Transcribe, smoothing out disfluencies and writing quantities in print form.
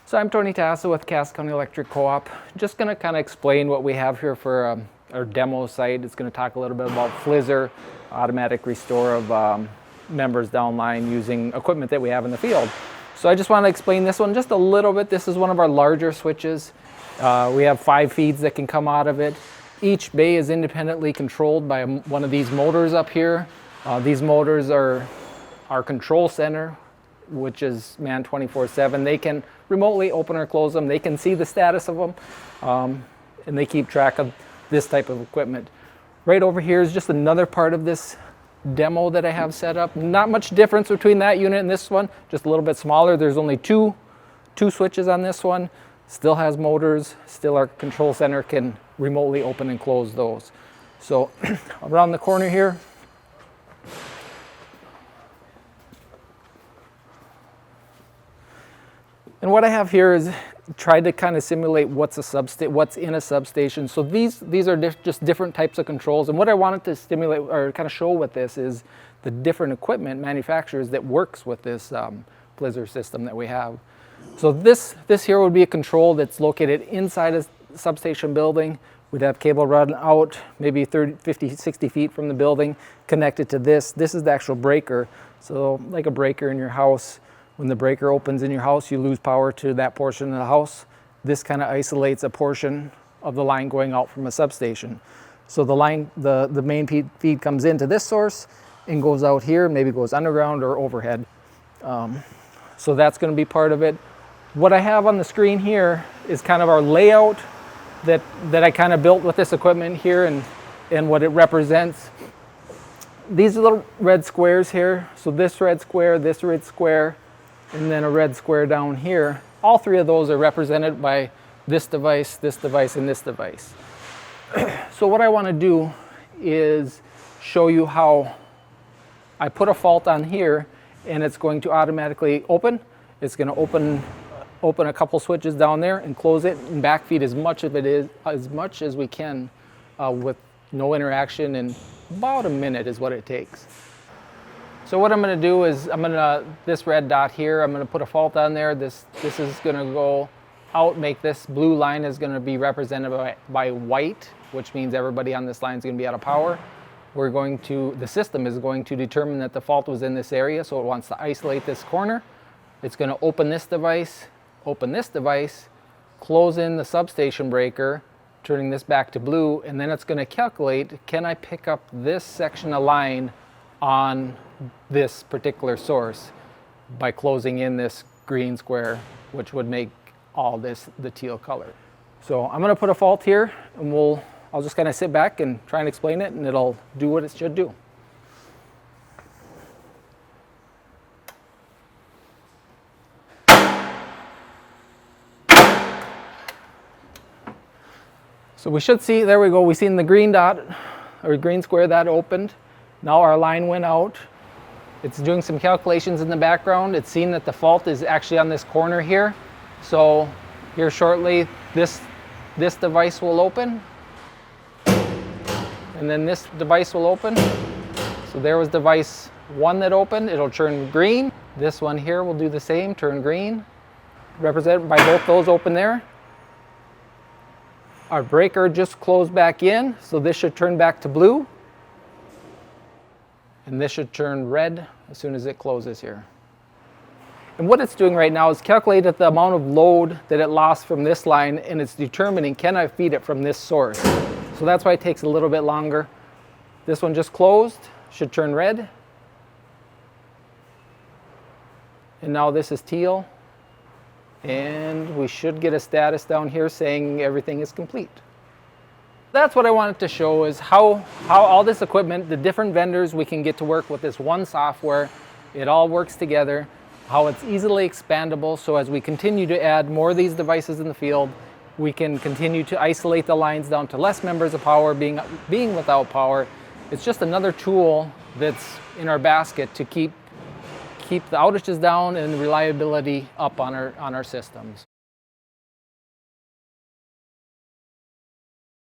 So I'm Tony Tassa with Cass County Electric Co-op. Just going to kind of explain what we have here for our demo site. It's going to talk a little bit about FLISR, automatic restore of members downline using equipment that we have in the field. So I just want to explain this one just a little bit. This is one of our larger switches. We have 5 feeds that can come out of it. Each bay is independently controlled by one of these motors up here. These motors are our control center, which is manned 24/7. They can remotely open or close them. They can see the status of them, and they keep track of this type of equipment. Right over here is just another part of this demo that I have set up. Not much difference between that unit and this one, just a little bit smaller. There's only two switches on this one. Still has motors, still our control center can remotely open and close those. So around the corner here, and what I have here is tried to kind of simulate what's in a substation. So these are just different types of controls. And what I wanted to stimulate or kind of show with this is the different equipment manufacturers that works with this FLISR system that we have. So this here would be a control that's located inside a substation building. We'd have cable run out maybe 30, 50, 60 feet from the building connected to this. This is the actual breaker. So like a breaker in your house. When the breaker opens in your house, you lose power to that portion of the house. This kind of isolates a portion of the line going out from a substation. So the line, the main feed comes into this source and goes out here, maybe goes underground or overhead. So that's going to be part of it. What I have on the screen here is kind of our layout that I kind of built with this equipment here and what it represents. These are little red squares here. So this red square, and then a red square down here. All 3 of those are represented by this device, and this device. So what I want to do is show you how I put a fault on here and it's going to automatically open. It's going to open a couple switches down there and close it and backfeed as much as we can with no interaction, and about a minute is what it takes. So what I'm going to do is this red dot here, I'm going to put a fault on there. This is going to go out, make this blue line is going to be represented by white, which means everybody on this line is going to be out of power. The system is going to determine that the fault was in this area, so it wants to isolate this corner. It's going to open this device, close in the substation breaker, turning this back to blue, and then it's going to calculate, can I pick up this section of line on this particular source by closing in this green square, which would make all this the teal color. So I'm going to put a fault here, and I'll just kind of sit back and try and explain it, and it'll do what it should do. So we should see, there we go, we've seen the green dot or green square that opened. Now our line went out. It's doing some calculations in the background. It's seen that the fault is actually on this corner here. So here shortly, this device will open. And then this device will open. So there was device 1 that opened. It'll turn green. This one here will do the same, turn green. Represented by both those open there. Our breaker just closed back in, so this should turn back to blue. And this should turn red as soon as it closes here. And what it's doing right now is calculated the amount of load that it lost from this line, and it's determining, can I feed it from this source? So that's why it takes a little bit longer. This one just closed, should turn red. And now this is teal. And we should get a status down here saying everything is complete. That's what I wanted to show, is how all this equipment, the different vendors, we can get to work with this one software. It all works together, how it's easily expandable, so as we continue to add more of these devices in the field, we can continue to isolate the lines down to less members of power being without power. It's just another tool that's in our basket to keep the outages down and reliability up on our systems.